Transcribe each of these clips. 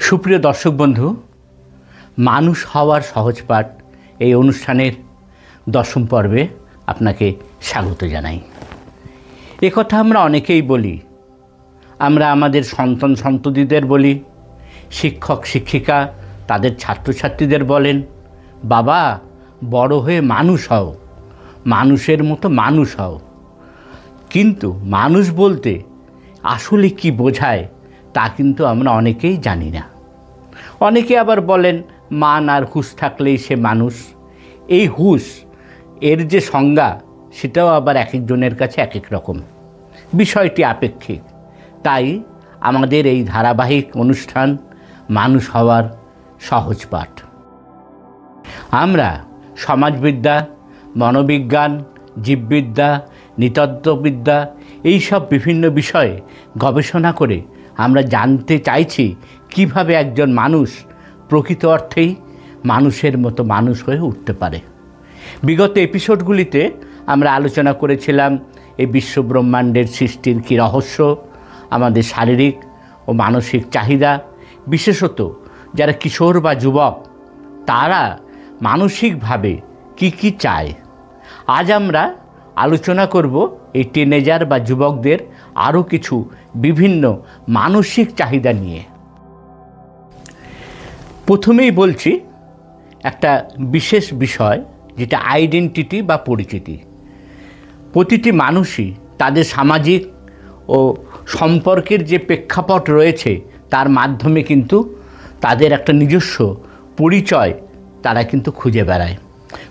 সুপ্রিয় দর্শক বন্ধু, মানুষ হওয়ার সহজ পাঠ এই অনুষ্ঠানের 10ম পর্বে আপনাকে স্বাগত জানাই। একথা আমরা অনেকেই বলি, আমরা আমাদের সন্তান সন্ততিদের বলি, শিক্ষক শিক্ষিকা তাদের ছাত্রছাত্রীদের বলেন, বাবা বড় হয়ে মানুষ হও, মানুষের মতো মানুষ হও। কিন্তু মানুষ বলতে আসলে কি বোঝায় তা কিন্তু আমরা অনেকেই জানি না। অনেকে আবার বলেন মান আর হুঁশ থাকলেই সে মানুষ। এই হুঁশ এর যে সংজ্ঞা সেটাও আবার এক একজনের কাছে এক এক রকম, বিষয়টি আপেক্ষিক। তাই আমাদের এই ধারাবাহিক অনুষ্ঠান মানুষ হওয়ার সহজ পাঠ। আমরা সমাজবিদ্যা, মনোবিজ্ঞান, জীববিদ্যা, নৃতত্ত্ববিদ্যা এইসব বিভিন্ন বিষয়ে গবেষণা করে আমরা জানতে চাইছি কিভাবে একজন মানুষ প্রকৃত অর্থেই মানুষের মতো মানুষ হয়ে উঠতে পারে। বিগত এপিসোডগুলিতে আমরা আলোচনা করেছিলাম এই বিশ্বব্রহ্মাণ্ডের সৃষ্টির কী রহস্য, আমাদের শারীরিক ও মানসিক চাহিদা, বিশেষত যারা কিশোর বা যুবক তারা মানসিকভাবে কি চায়। আজ আমরা আলোচনা করব এই টিনেজার বা যুবকদের আরও কিছু বিভিন্ন মানসিক চাহিদা নিয়ে। প্রথমেই বলছি একটা বিশেষ বিষয়, যেটা আইডেন্টিটি বা পরিচিতি। প্রতিটি মানুষই তাদের সামাজিক ও সম্পর্কের যে প্রেক্ষাপট রয়েছে তার মাধ্যমে কিন্তু তাদের একটা নিজস্ব পরিচয় তারা কিন্তু খুঁজে বেড়ায়।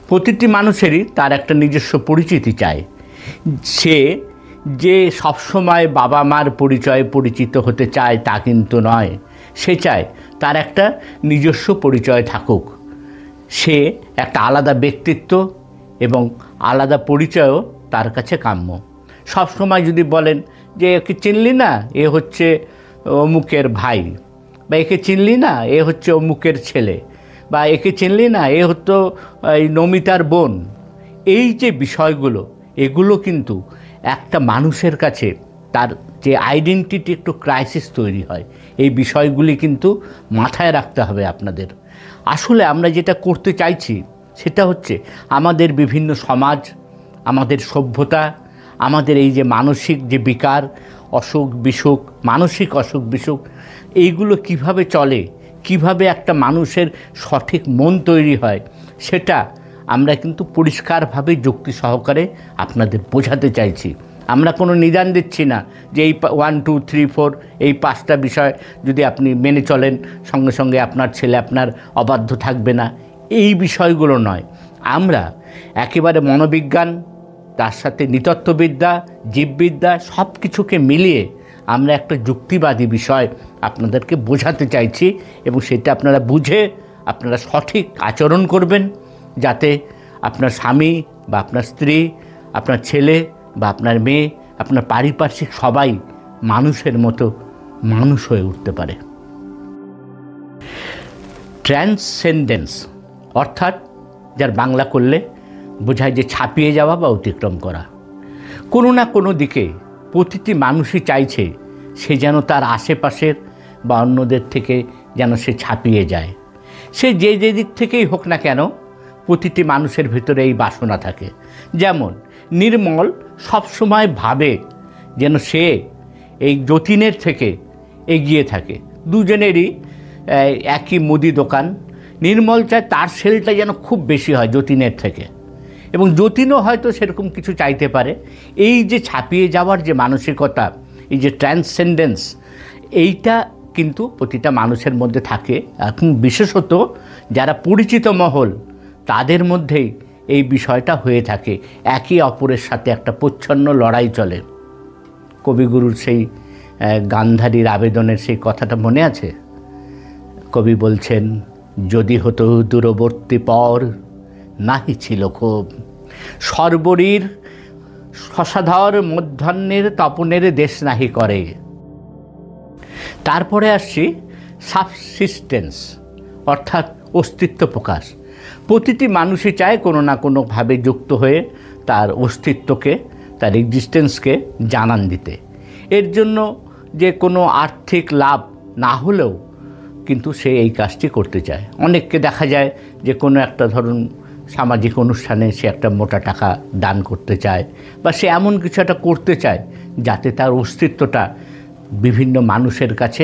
প্রতিটি মানুষেরই তার একটা নিজস্ব পরিচিতি চায়। সে যে সবসময় বাবা মার পরিচয়ে পরিচিত হতে চায় তা কিন্তু নয়, সে চায় তার একটা নিজস্ব পরিচয় থাকুক। সে একটা আলাদা ব্যক্তিত্ব এবং আলাদা পরিচয়ও তার কাছে কাম্য। সবসময় যদি বলেন যে একে চিনলি না, এ হচ্ছে অমুকের ভাই, বা একে চিনলি না, এ হচ্ছে অমুকের ছেলে, বা একে চিনলি না, এ হতো এই নমিতার বোন, এই যে বিষয়গুলো, এগুলো কিন্তু একটা মানুষের কাছে তার যে আইডেন্টিটি একটু ক্রাইসিস তৈরি হয়। এই বিষয়গুলি কিন্তু মাথায় রাখতে হবে আপনাদের। আসলে আমরা যেটা করতে চাইছি সেটা হচ্ছে আমাদের বিভিন্ন সমাজ, আমাদের সভ্যতা, আমাদের এই যে মানসিক যে বিকার, অসুখ বিসুখ, মানসিক অসুখ বিসুখ, এইগুলো কিভাবে চলে, কিভাবে একটা মানুষের সঠিক মন তৈরি হয়, সেটা আমরা কিন্তু পরিষ্কারভাবে যুক্তি সহকারে আপনাদের বোঝাতে চাইছি। আমরা কোনো নিদান দিচ্ছি না যে এই 1 2 3 4 এই 5টা বিষয় যদি আপনি মেনে চলেন সঙ্গে সঙ্গে আপনার ছেলে আপনার অবাধ্য থাকবে না, এই বিষয়গুলো নয়। আমরা একেবারে মনোবিজ্ঞান, তার সাথে নৃতত্ত্ববিদ্যা, জীববিদ্যা সব কিছুকে মিলিয়ে আমরা একটা যুক্তিবাদী বিষয় আপনাদেরকে বোঝাতে চাইছি, এবং সেটা আপনারা বুঝে আপনারা সঠিক আচরণ করবেন, যাতে আপনার স্বামী বা আপনার স্ত্রী, আপনার ছেলে বা আপনার মেয়ে, আপনার পারিপার্শ্বিক সবাই মানুষের মতো মানুষ হয়ে উঠতে পারে। ট্রান্সসেন্ডেন্স অর্থাৎ যার বাংলা করলে বোঝায় যে ছাপিয়ে যাওয়া বা অতিক্রম করা। কোনো না কোনো দিকে প্রতিটি মানুষই চাইছে সে যেন তার আশেপাশের বা অন্যদের থেকে যেন সে ছাপিয়ে যায়। সে যে দিক থেকেই হোক না কেন, প্রতিটি মানুষের ভিতরে এই বাসনা থাকে। যেমন নির্মল সবসময় ভাবে যেন সে এই যতীনের থেকে এগিয়ে থাকে। দুজনেরই একই মুদি দোকান। নির্মল চায় তার সেলটা যেন খুব বেশি হয় যতীনের থেকে, এবং যতীনও হয়তো সেরকম কিছু চাইতে পারে। এই যে ছাপিয়ে যাওয়ার যে মানসিকতা, এই যে ট্রান্সসেন্ডেন্স, এইটা কিন্তু প্রতিটা মানুষের মধ্যে থাকে। এখন বিশেষত যারা পরিচিত মহল তাদের মধ্যেই এই বিষয়টা হয়ে থাকে। একে অপরের সাথে একটা প্রচ্ছন্ন লড়াই চলে। কবিগুরুর সেই গান্ধারীর আবেদনের সেই কথাটা মনে আছে? কবি বলছেন, যদি হতো দূরবর্তী পর নাহি ছিল ক্ষোভ, সর্বরীর শশাধর মধ্যাহ্নের তপনের দেশ নাহি করে। তারপরে আসছি সাবসিস্টেন্স অর্থাৎ অস্তিত্ব প্রকাশ। প্রতিটি মানুষই চায় কোনো না কোনোভাবে যুক্ত হয়ে তার অস্তিত্বকে, তার এক্সিস্টেন্সকে জানান দিতে। এর জন্য যে কোনো আর্থিক লাভ না হলেও কিন্তু সে এই কাজটি করতে চায়। অনেককে দেখা যায় যে কোনো একটা ধরুন সামাজিক অনুষ্ঠানে সে একটা মোটা টাকা দান করতে চায়, বা সে এমন কিছু একটা করতে চায় যাতে তার অস্তিত্বটা বিভিন্ন মানুষের কাছে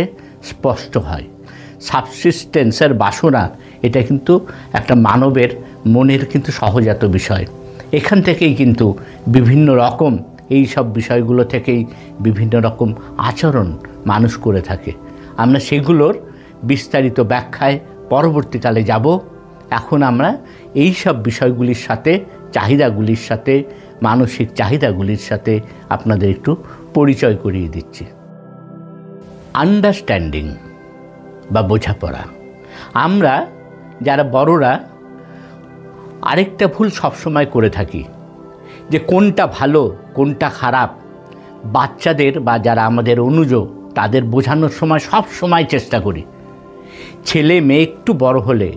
স্পষ্ট হয়। সাবসিস্টেন্সের বাসনা, এটা কিন্তু একটা মানবের মনের কিন্তু সহজাত বিষয়। এখান থেকেই কিন্তু বিভিন্ন রকম এই সব বিষয়গুলো থেকেই বিভিন্ন রকম আচরণ মানুষ করে থাকে। আমরা সেগুলোর বিস্তারিত ব্যাখ্যায় পরবর্তীকালে যাব। এখন আমরা এই সব বিষয়গুলির সাথে, চাহিদাগুলির সাথে, মানসিক চাহিদাগুলির সাথে আপনাদের একটু পরিচয় করিয়ে দিচ্ছি। আন্ডারস্ট্যান্ডিং বা বোঝাপড়া। আমরা যারা বড়রা আরেকটা ভুল সবসময় করে থাকি, যে কোনটা ভালো কোনটা খারাপ বাচ্চাদের বা যারা আমাদের অনুজ তাদের বোঝানোর সময় সব সময় চেষ্টা করি। ছেলে মেয়ে একটু বড় হলে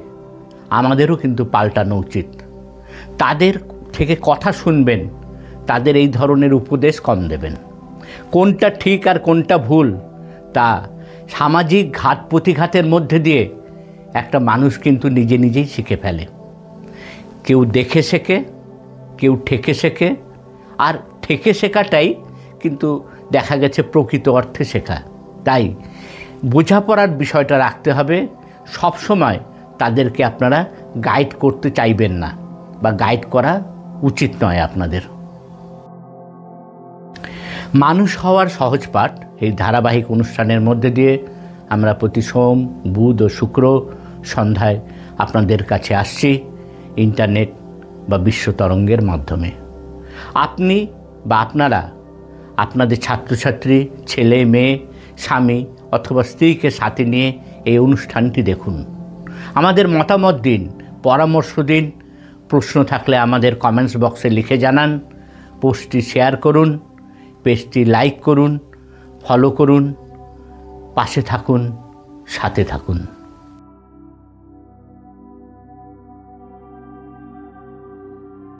আমাদেরও কিন্তু পাল্টানো উচিত। তাদের থেকে কথা শুনবেন, তাদের এই ধরনের উপদেশ কম দেবেন। কোনটা ঠিক আর কোনটা ভুল তা সামাজিক ঘাত প্রতিঘাতের মধ্যে দিয়ে একটা মানুষ কিন্তু নিজে নিজেই শিখে ফেলে। কেউ দেখে শেখে, কেউ ঠেকে শেখে, আর ঠেকে শেখাটাই কিন্তু দেখা গেছে প্রকৃত অর্থে শেখা। তাই বোঝাপড়ার বিষয়টা রাখতে হবে। সব সময় তাদেরকে আপনারা গাইড করতে চাইবেন না, বা গাইড করা উচিত নয় আপনাদের। মানুষ হওয়ার সহজ পাঠ এই ধারাবাহিক অনুষ্ঠানের মধ্যে দিয়ে আমরা প্রতি সোম, বুধ ও শুক্র সন্ধ্যায় আপনাদের কাছে আসছি ইন্টারনেট বা বিশ্ব তরঙ্গের মাধ্যমে। আপনি বা আপনারা আপনাদের ছাত্রছাত্রী, ছেলে মেয়ে, স্বামী অথবা স্ত্রীকে সাথে নিয়ে এই অনুষ্ঠানটি দেখুন। আমাদের মতামত দিন, পরামর্শ দিন। প্রশ্ন থাকলে আমাদের কমেন্টস বক্সে লিখে জানান। পোস্টটি শেয়ার করুন, পেজটি লাইক করুন, ফলো করুন, পাশে থাকুন, সাথে থাকুন।